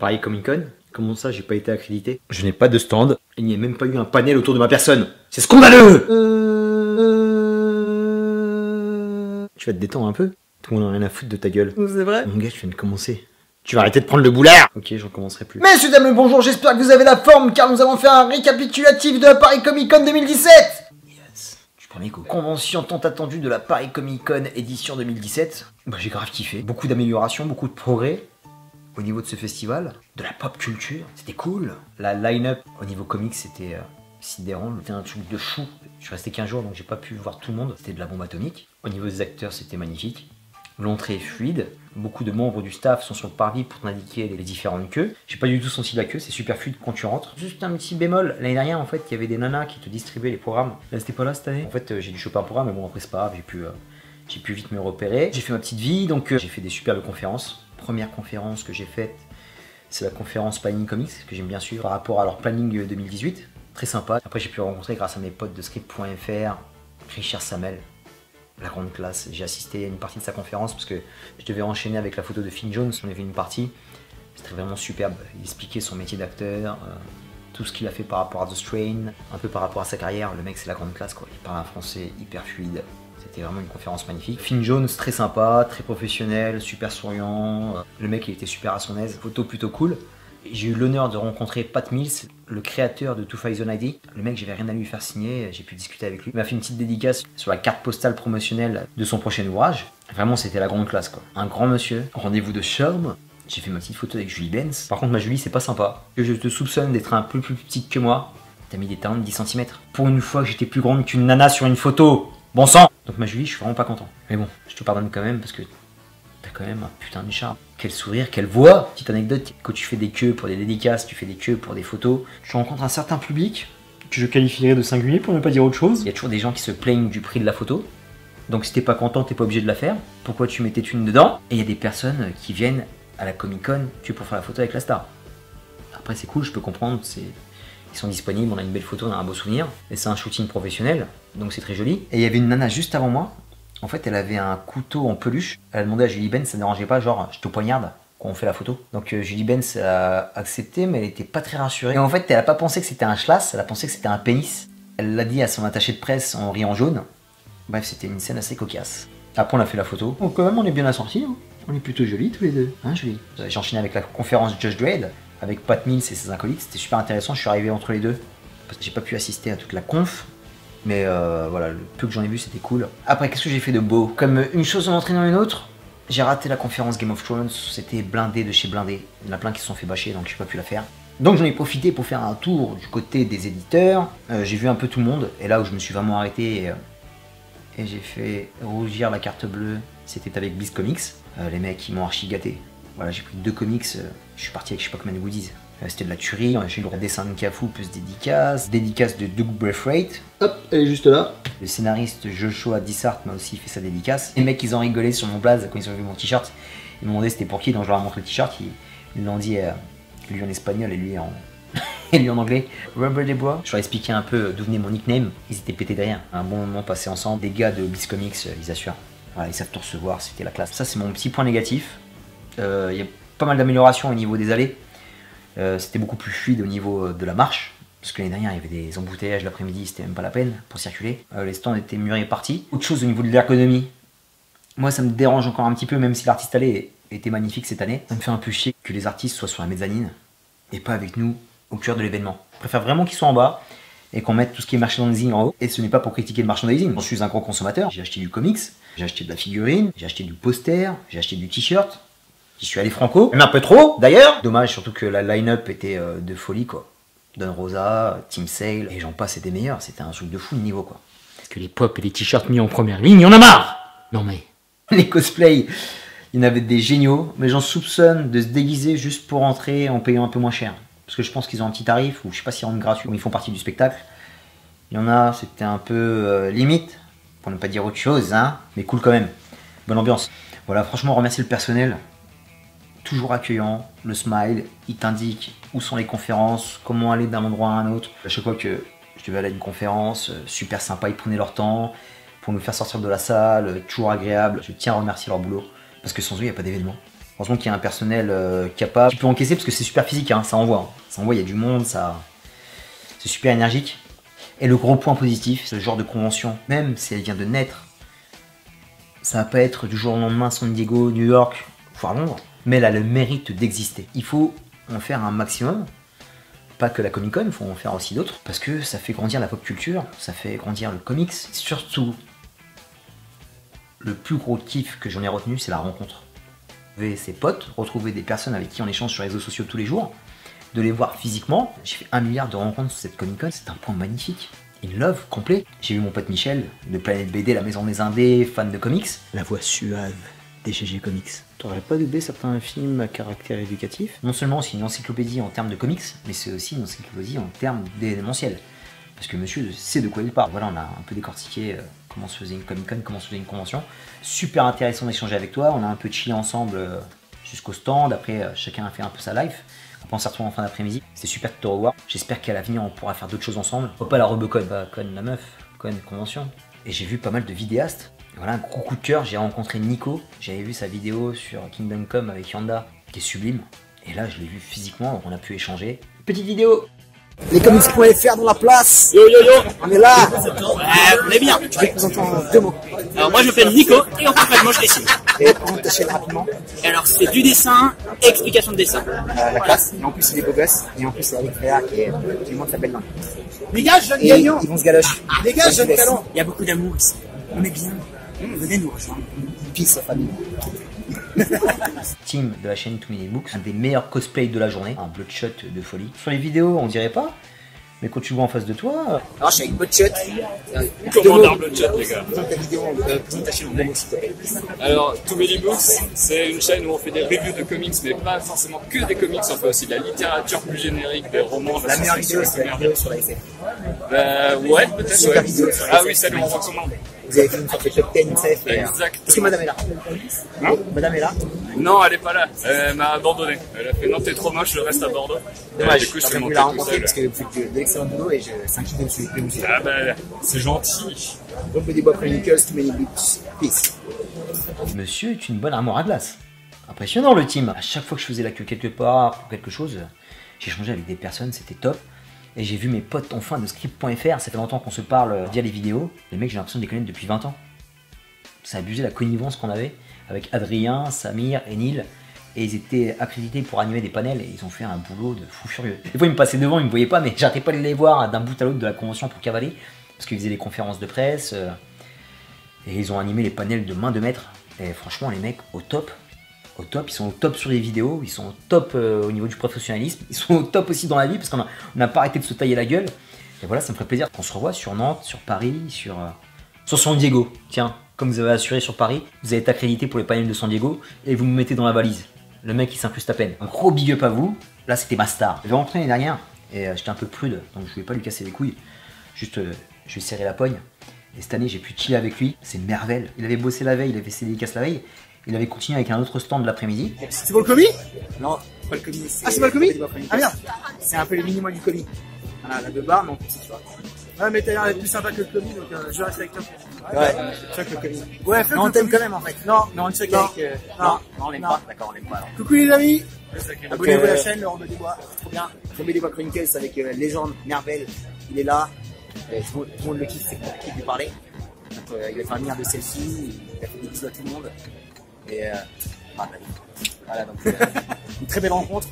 Paris Comic Con. Comment ça, j'ai pas été accrédité? Je n'ai pas de stand. Il n'y a même pas eu un panel autour de ma personne. C'est scandaleux. Tu vas te détendre un peu? Tout le monde n'a rien à foutre de ta gueule. C'est vrai? Mon gars, tu viens de commencer. Tu vas arrêter de prendre le boulard. Ok, j'en commencerai plus. Messieurs, dames, le bonjour, j'espère que vous avez la forme car nous avons fait un récapitulatif de la Paris Comic Con 2017. Yes, du premier coup. Convention tant attendue de la Paris Comic Con édition 2017. Bah, j'ai grave kiffé. Beaucoup d'améliorations, beaucoup de progrès au niveau de ce festival. De la pop culture, c'était cool. La line-up au niveau comics, c'était sidérant. C'était un truc de fou. Je suis resté 15 jours donc j'ai pas pu voir tout le monde. C'était de la bombe atomique. Au niveau des acteurs, c'était magnifique. L'entrée est fluide, beaucoup de membres du staff sont sur le parvis pour t'indiquer les différentes queues. J'ai pas du tout senti la queue, c'est super fluide quand tu rentres. Juste un petit bémol, l'année dernière en fait il y avait des nanas qui te distribuaient les programmes. Là c'était pas là cette année. En fait j'ai dû choper un programme mais bon après c'est pas grave, j'ai pu vite me repérer. J'ai fait ma petite vie donc j'ai fait des superbes conférences. Première conférence que j'ai faite, c'est la conférence Panini Comics que j'aime bien suivre par rapport à leur planning 2018. Très sympa. Après j'ai pu rencontrer grâce à mes potes de script.fr, Richard Samel. La grande classe, j'ai assisté à une partie de sa conférence parce que je devais enchaîner avec la photo de Finn Jones, on avait une partie, c'était vraiment superbe, il expliquait son métier d'acteur, tout ce qu'il a fait par rapport à The Strain, un peu par rapport à sa carrière, le mec c'est la grande classe quoi, il parle un français hyper fluide, c'était vraiment une conférence magnifique. Finn Jones très sympa, très professionnel, super souriant, le mec il était super à son aise, photo plutôt cool. J'ai eu l'honneur de rencontrer Pat Mills, le créateur de 2000 ID. Le mec, j'avais rien à lui faire signer, j'ai pu discuter avec lui. Il m'a fait une petite dédicace sur la carte postale promotionnelle de son prochain ouvrage. Vraiment, c'était la grande classe, quoi. Un grand monsieur, rendez-vous de charme. J'ai fait ma petite photo avec Julie Benz. Par contre, ma Julie, c'est pas sympa. Je te soupçonne d'être un peu plus petite que moi. T'as mis des talons de 10 cm. Pour une fois que j'étais plus grande qu'une nana sur une photo. Bon sang! Donc ma Julie, je suis vraiment pas content. Mais bon, je te pardonne quand même parce que t'as quand même un putain de charme. Quel sourire, quelle voix. Petite anecdote, quand tu fais des queues pour des dédicaces, tu fais des queues pour des photos, tu rencontres un certain public que je qualifierais de singulier pour ne pas dire autre chose. Il y a toujours des gens qui se plaignent du prix de la photo. Donc si t'es pas content, t'es pas obligé de la faire. Pourquoi tu mets tes thunes dedans? Et il y a des personnes qui viennent à la Comic Con que pour faire la photo avec la star. Après c'est cool, je peux comprendre, ils sont disponibles, on a une belle photo, on a un beau souvenir. Et c'est un shooting professionnel, donc c'est très joli. Et il y avait une nana juste avant moi. En fait, elle avait un couteau en peluche. Elle a demandé à Julie Benz, ça ne dérangeait pas, genre, je te poignarde quand on fait la photo. Donc Julie Benz a accepté, mais elle était pas très rassurée. Et en fait, elle a pas pensé que c'était un schlass, elle a pensé que c'était un pénis. Elle l'a dit à son attaché de presse en riant jaune. Bref, c'était une scène assez cocasse. Après, on a fait la photo. Donc quand même, on est bien assortis. Hein. On est plutôt jolis tous les deux. Hein, Julie? J'ai enchaîné avec la conférence Judge Dredd, avec Pat Mills et ses acolytes. C'était super intéressant, je suis arrivé entre les deux. Parce que j'ai pas pu assister à toute la conf. Mais voilà, le peu que j'en ai vu, c'était cool. Après, qu'est-ce que j'ai fait de beau? Comme une chose en entraînant une autre, j'ai raté la conférence Game of Thrones. C'était blindé de chez blindé. Il y en a plein qui se sont fait bâcher, donc j'ai pas pu la faire. Donc j'en ai profité pour faire un tour du côté des éditeurs. J'ai vu un peu tout le monde. Et là où je me suis vraiment arrêté et j'ai fait rougir la carte bleue, c'était avec Bliss Comics. Les mecs, ils m'ont archi gâté. Voilà, j'ai pris 2 comics. Je suis parti avec je sais pas combien de goodies. C'était de la tuerie, j'ai eu le dessin de Cafu plus dédicace de Doug Braithwaite. Hop, elle est juste là. Le scénariste Joshua Dysart m'a aussi fait sa dédicace. Les mecs, ils ont rigolé sur mon blaze quand ils ont vu mon t-shirt. Ils m'ont demandé c'était pour qui, donc je leur ai montré le t-shirt. Ils l'ont dit, lui en espagnol et lui en, et lui en anglais. Rubber des bois. Je leur ai expliqué un peu d'où venait mon nickname. Ils étaient pétés derrière. Un bon moment passé ensemble. Des gars de Bliss Comics, ils assurent. Voilà, ils savent tout recevoir, c'était la classe. Ça, c'est mon petit point négatif. Il y a pas mal d'améliorations au niveau des allées. C'était beaucoup plus fluide au niveau de la marche, parce que l'année dernière il y avait des embouteillages l'après-midi, c'était même pas la peine pour circuler. Les stands étaient murés partis. Autre chose au niveau de l'ergonomie, moi ça me dérange encore un petit peu, même si l'artiste allée était magnifique cette année. Ça me fait un peu chier que les artistes soient sur la mezzanine et pas avec nous au cœur de l'événement. Je préfère vraiment qu'ils soient en bas et qu'on mette tout ce qui est merchandising en haut. Et ce n'est pas pour critiquer le merchandising, je suis un gros consommateur. J'ai acheté du comics, j'ai acheté de la figurine, j'ai acheté du poster, j'ai acheté du t-shirt. J'y suis allé franco, même un peu trop d'ailleurs. Dommage surtout que la line-up était de folie quoi. Don Rosa, Team Sale, et j'en passe, c'était meilleur. C'était un truc de fou le niveau quoi. Parce que les pop et les t-shirts mis en première ligne, il y en a marre. Non mais... Les cosplays, il y en avait des géniaux, mais j'en soupçonne de se déguiser juste pour entrer en payant un peu moins cher. Parce que je pense qu'ils ont un petit tarif, ou je sais pas s'ils rendent gratuit, ou ils font partie du spectacle. Il y en a, c'était un peu limite, pour ne pas dire autre chose, hein, mais cool quand même. Bonne ambiance. Voilà, franchement, remercier le personnel. Toujours accueillant, le smile, il t'indique où sont les conférences, comment aller d'un endroit à un autre. À chaque fois que je devais aller à une conférence, super sympa, ils prenaient leur temps pour nous faire sortir de la salle, toujours agréable. Je tiens à remercier leur boulot, parce que sans eux, il n'y a pas d'événement. Heureusement qu'il y a un personnel capable, qui peut encaisser parce que c'est super physique, hein, ça envoie. Hein. Ça envoie, il y a du monde, c'est super énergique. Et le gros point positif, c'est le genre de convention, même si elle vient de naître, ça va pas être du jour au lendemain San Diego, New York, voire Londres, mais elle a le mérite d'exister. Il faut en faire un maximum. Pas que la Comic Con, il faut en faire aussi d'autres, parce que ça fait grandir la pop culture, ça fait grandir le comics. Surtout, le plus gros kiff que j'en ai retenu, c'est la rencontre. Retrouver ses potes, retrouver des personnes avec qui on échange sur les réseaux sociaux tous les jours, de les voir physiquement. J'ai fait 1 milliard de rencontres sur cette Comic Con, c'est un point magnifique. In love complet. J'ai vu mon pote Michel, de Planète BD, la maison des indés, fan de comics. La voix suave des GG Comics. T'aurais pas doublé certains films à caractère éducatif? Non seulement c'est une encyclopédie en termes de comics, mais c'est aussi une encyclopédie en termes d'événementiel. Parce que monsieur sait de quoi il parle. Voilà, on a un peu décortiqué comment se faisait une Comic Con, comment se faisait une convention. Super intéressant d'échanger avec toi. On a un peu chillé ensemble jusqu'au stand. Après, chacun a fait un peu sa life. Après, on s'est retrouvés en fin d'après-midi. C'était super de te revoir. J'espère qu'à l'avenir, on pourra faire d'autres choses ensemble. Pas la Robocon, pas Con la meuf, Con convention. Et j'ai vu pas mal de vidéastes. Voilà, un gros coup de cœur, j'ai rencontré Nico, j'avais vu sa vidéo sur Kingdom Come avec Yanda, qui est sublime, et là je l'ai vu physiquement, donc on a pu échanger. Petite vidéo. Lescomics.fr dans la place. Yo yo yo. On est là. On est bien. Je vais te présenter en 2 mots. Alors moi je m'appelle Nico et en fait moi je dessine. Et présente ta chaîne rapidement. Et alors c'est du dessin, explication de dessin. La classe. Et en plus c'est des beaux gosses. Et en plus c'est Eric Réa qui est du monde s'appelle Lin. Les gars, jeunes Et gagnants. ils vont se galoche. Les gars, jeunes laisse. talents. Il y a beaucoup d'amour ici. On est bien. Venez nous rejoindre. Peace famille. Team de la chaîne Too Many Books, un des meilleurs cosplays de la journée, un bloodshot de folie. Sur les vidéos on dirait pas, mais quand tu vois en face de toi... Alors je suis avec Bloodshot. Commandeur Bloodshot, les gars. Présente ta vidéo, présente ta chaîne en 2 mots s'il te plaît. Alors, Too Many Books, c'est une chaîne où on fait des reviews de comics, mais pas forcément que des comics, on fait aussi de la littérature plus générique, des romans. La meilleure vidéo c'est la vidéo sur la SF. Ouais, peut-être, Super ouais. vidéo sur Ah SF. oui, ça nous recommande. Vous avez fait une sorte de top 10 SF. Et, Exactement. Est-ce que madame est là? Hein? Madame est là? Non, elle est pas là. Elle m'a abandonné. Elle a fait non, t'es trop moche, je reste à Bordeaux. Dommage, Du coup, je suis j'aurais monté voulu la tout rencontrer seul. parce que vous faites de l'excellent boulot et je 5 de dessus. Ah bah, c'est gentil. Donc des bois Chronicles, Too Many Books. Peace. Monsieur est une bonne armoire à glace. Impressionnant le team. À chaque fois que je faisais la queue quelque part pour quelque chose, j'ai échangé avec des personnes, c'était top. Et j'ai vu mes potes enfin de script.fr, ça fait longtemps qu'on se parle via les vidéos. Les mecs, j'ai l'impression de les connaître depuis 20 ans. Ça a abusé la connivence qu'on avait avec Adrien, Samir et Neil. Et ils étaient accrédités pour animer des panels et ils ont fait un boulot de fou furieux. Des fois ils me passaient devant, ils me voyaient pas, mais j'arrêtais pas de les voir d'un bout à l'autre de la convention pour cavaler. Parce qu'ils faisaient des conférences de presse. Et ils ont animé les panels de main de maître. Et franchement les mecs au top. Au top, ils sont au top sur les vidéos, ils sont au top au niveau du professionnalisme, ils sont au top aussi dans la vie parce qu'on n'a pas arrêté de se tailler la gueule. Et voilà, ça me ferait plaisir qu'on se revoie sur Nantes, sur Paris, sur San Diego. Tiens, comme vous avez assuré sur Paris, vous avez été accrédité pour les panels de San Diego et vous me mettez dans la valise. Le mec il s'incruste à peine. Un gros big up à vous. Là c'était ma star. Je vais rentrer l'année dernière et j'étais un peu prude, donc je vais pas lui casser les couilles. Juste, je vais serrer la pogne. Et cette année j'ai pu chiller avec lui, c'est merveille. Il avait bossé la veille, il avait fait ses dédicaces la veille. Il avait continué avec un autre stand de l'après-midi. C'est pour le commis? Non, c'est pas le commis. Ah, c'est pas le commis? Ah merde! C'est un peu le mini-moi du commis. Voilà, la 2 barres, mais en plus, tu vois. Ouais, mais t'as l'air plus sympa que le commis, donc je reste avec toi. Ouais, fuck le commis. Ouais, fuck Non, on le t'aime commis. quand même en fait. Non, Non, on le check Non. avec. Non. on l'aime Non. pas. D'accord, on l'aime pas alors. coucou les amis. Abonnez-vous à la euh, chaîne, le Ronde des Bois, c'est trop bien. Tomber des bois Chronicles avec légende, Mervel. Il est là. Tout le monde le kiffe, c'est compliqué de lui parler. Donc, il va faire une de selfie, il a fait des bisous à tout le monde. Et voilà, donc une très belle rencontre.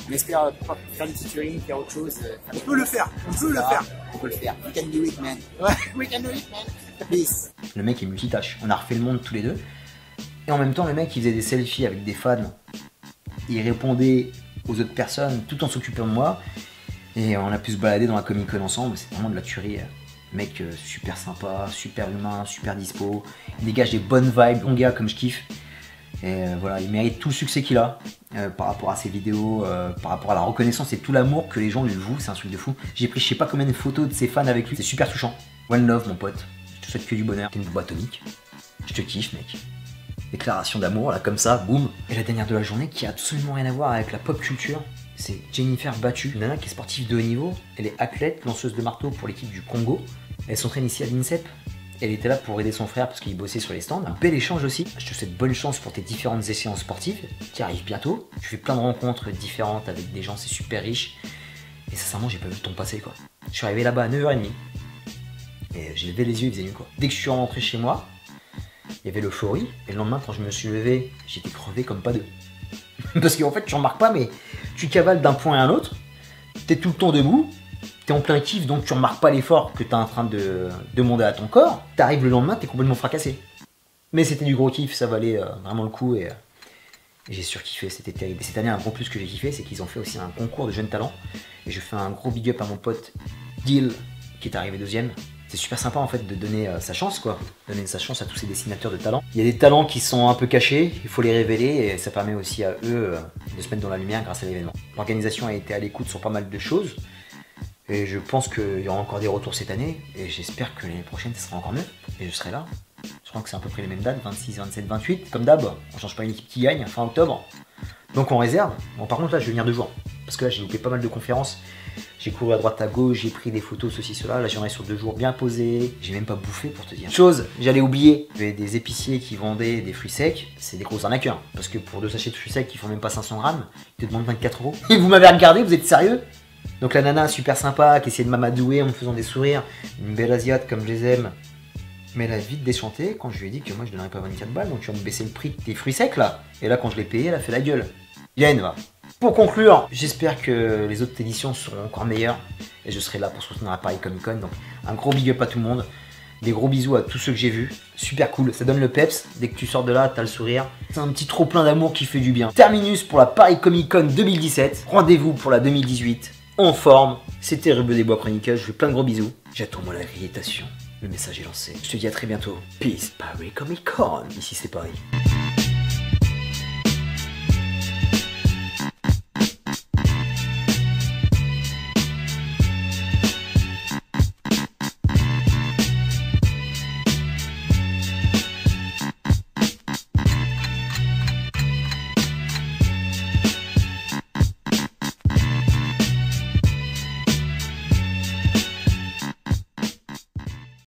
On espère faire du featuring, faire autre chose. On peut le faire, on peut le faire. On peut le faire. We can do it, man. Ouais, we can do it, man. Peace. Le mec est multitâche. On a refait le monde tous les deux. Et en même temps, le mec il faisait des selfies avec des fans. Il répondait aux autres personnes tout en s'occupant de moi. Et on a pu se balader dans la Comic Con ensemble. C'est vraiment de la tuerie. Mec super sympa, super humain, super dispo. Il dégage des bonnes vibes, bon gars comme je kiffe. Et voilà, il mérite tout le succès qu'il a par rapport à ses vidéos, par rapport à la reconnaissance et tout l'amour que les gens lui vouent. C'est un truc de fou. J'ai pris je sais pas combien de photos de ses fans avec lui. C'est super touchant. One love mon pote. Je te souhaite que du bonheur. T'es une bombe atomique. Je te kiffe mec. Déclaration d'amour là comme ça, boum. Et la dernière de la journée qui a absolument rien à voir avec la pop culture. C'est Jennifer Battu, une nana qui est sportive de haut niveau. Elle est athlète, lanceuse de marteau pour l'équipe du Congo. Elle s'entraîne ici à l'INSEP. Elle était là pour aider son frère parce qu'il bossait sur les stands. Un bel échange aussi. Je te souhaite bonne chance pour tes différentes échéances sportives qui arrivent bientôt. Tu fais plein de rencontres différentes avec des gens, c'est super riche. Et sincèrement, j'ai pas vu le temps passer quoi. Je suis arrivé là-bas à 9h30. Et j'ai levé les yeux, il faisait nuit quoi. Dès que je suis rentré chez moi, il y avait l'euphorie. Et le lendemain, quand je me suis levé, j'étais crevé comme pas deux. Parce qu'en fait, tu remarques pas, mais tu cavales d'un point à un autre. T'es tout le temps debout. T'es en plein kiff, donc tu remarques pas l'effort que t'es en train de demander à ton corps. T'arrives le lendemain, t'es complètement fracassé. Mais c'était du gros kiff, ça valait vraiment le coup et j'ai surkiffé, c'était terrible. Et cette année, un gros plus que j'ai kiffé, c'est qu'ils ont fait aussi un concours de jeunes talents. Et je fais un gros big up à mon pote Deal, qui est arrivé 2e. C'est super sympa en fait de donner sa chance quoi, donner sa chance à tous ces dessinateurs de talents. Il y a des talents qui sont un peu cachés, il faut les révéler et ça permet aussi à eux de se mettre dans la lumière grâce à l'événement. L'organisation a été à l'écoute sur pas mal de choses et je pense qu'il y aura encore des retours cette année et j'espère que l'année prochaine ça sera encore mieux et je serai là. Je crois que c'est à peu près les mêmes dates, 26, 27, 28, comme d'hab, on change pas une équipe qui gagne, fin octobre. Donc on réserve. Bon par contre là je vais venir 2 jours, parce que là j'ai loupé pas mal de conférences. J'ai couru à droite à gauche, j'ai pris des photos, ceci, cela. Là, j'en ai sur 2 jours bien posés. J'ai même pas bouffé pour te dire. Chose, j'allais oublier. Il y avait des épiciers qui vendaient des fruits secs. C'est des gros arnaqueurs. Parce que pour 2 sachets de fruits secs qui font même pas 500 grammes, ils te demandent 24 €. Et vous m'avez regardé, vous êtes sérieux? Donc la nana super sympa qui essayait de m'amadouer en me faisant des sourires. Une belle asiate comme je les aime. Mais elle a vite déchanté quand je lui ai dit que moi je donnerais pas 24 balles. Donc tu vas me baisser le prix des fruits secs là. Et là, quand je l'ai payé, elle a fait la gueule. Yann, va. Pour conclure, j'espère que les autres éditions seront encore meilleures et je serai là pour soutenir la Paris Comic Con. Donc un gros big up à tout le monde, des gros bisous à tous ceux que j'ai vus. Super cool, ça donne le peps. Dès que tu sors de là, t'as le sourire. C'est un petit trop plein d'amour qui fait du bien. Terminus pour la Paris Comic Con 2017. Rendez-vous pour la 2018 en forme. C'était Rubeux des Bois Chroniqueurs. Je vous fais plein de gros bisous. J'attends moi la rééditation. Le message est lancé. Je te dis à très bientôt. Peace, Paris Comic Con. Ici c'est Paris.